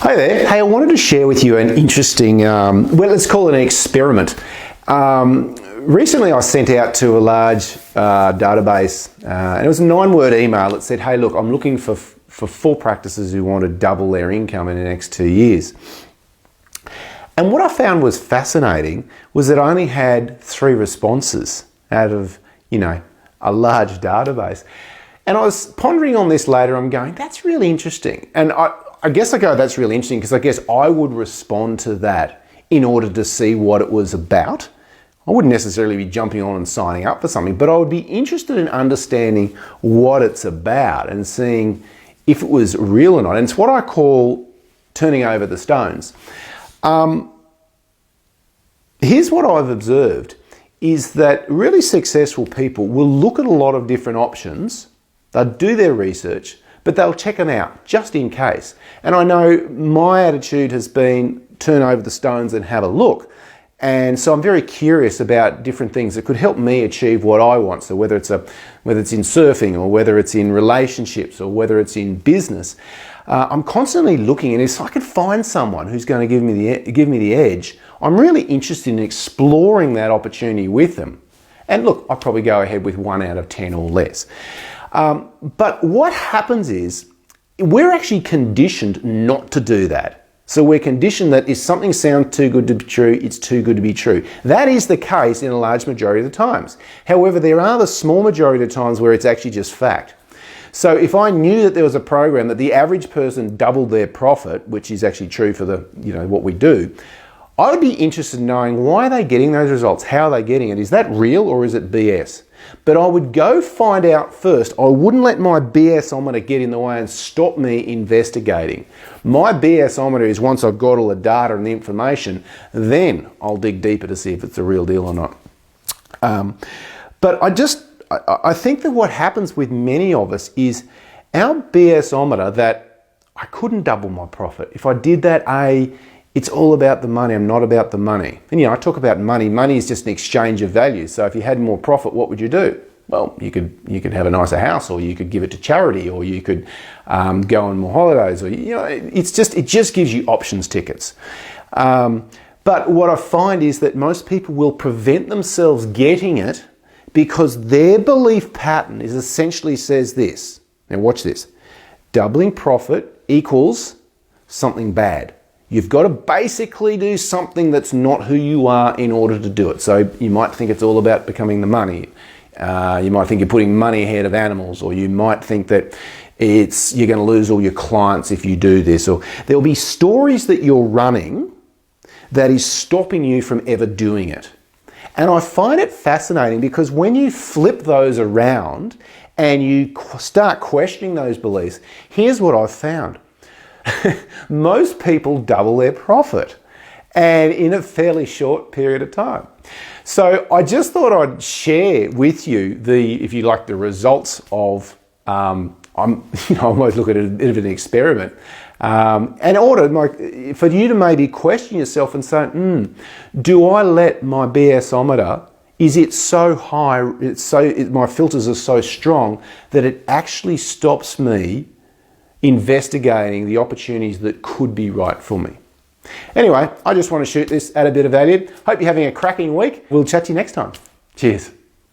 Hi there. Hey, I wanted to share with you an interesting, well, let's call it an experiment. Recently I sent out to a large database, and it was a 9-word email that said, hey, look, I'm looking for 4 practices who want to double their income in the next 2 years. And what I found was fascinating was that I only had 3 responses out of, a large database. And I was pondering on this later. I'm going, that's really interesting. And I guess I go, that's really interesting because I guess I would respond to that in order to see what it was about. I wouldn't necessarily be jumping on and signing up for something, but I would be interested in understanding what it's about and seeing if it was real or not. And it's what I call turning over the stones. Here's what I've observed is that really successful people will look at a lot of different options. They'll do their research, but they'll check them out just in case. And I know my attitude has been turn over the stones and have a look. And so I'm very curious about different things that could help me achieve what I want. So whether it's in surfing or whether it's in relationships or whether it's in business, I'm constantly looking, and if I could find someone who's going to give me the edge, I'm really interested in exploring that opportunity with them. And look, I'll probably go ahead with 1 out of 10 or less. But what happens is we're actually conditioned not to do that. So we're conditioned that if something sounds too good to be true, it's too good to be true. That is the case in a large majority of the times. However, there are the small majority of times where it's actually just fact. So if I knew that there was a program that the average person doubled their profit, which is actually true for the, what we do, I would be interested in knowing why are they getting those results? How are they getting it? Is that real or is it BS? But I would go find out first. I wouldn't let my BSometer get in the way and stop me investigating. My BSometer is once I've got all the data and the information, then I'll dig deeper to see if it's a real deal or not. But I think that what happens with many of us is our BSometer that I couldn't double my profit. If I did that, it's all about the money. I'm not about the money. And I talk about money. Money is just an exchange of value. So if you had more profit, what would you do? Well, you could have a nicer house, or you could give it to charity, or you could go on more holidays, or it just gives you options tickets. But what I find is that most people will prevent themselves getting it because their belief pattern is essentially says this. Now watch this. Doubling profit equals something bad. You've got to basically do something that's not who you are in order to do it. So you might think it's all about becoming the money. You might think you're putting money ahead of animals, or you might think that you're going to lose all your clients if you do this. Or there'll be stories that you're running that is stopping you from ever doing it. And I find it fascinating because when you flip those around and you start questioning those beliefs, here's what I've found. Most people double their profit, and in a fairly short period of time. So I just thought I'd share with you if you like, the results of, I almost look at it as a bit of an experiment, for you to maybe question yourself and say, do I let my BSometer, is it so high, my filters are so strong that it actually stops me investigating the opportunities that could be right for me. Anyway, I just want to shoot this at a bit of value. Hope you're having a cracking week. We'll chat to you next time. Cheers.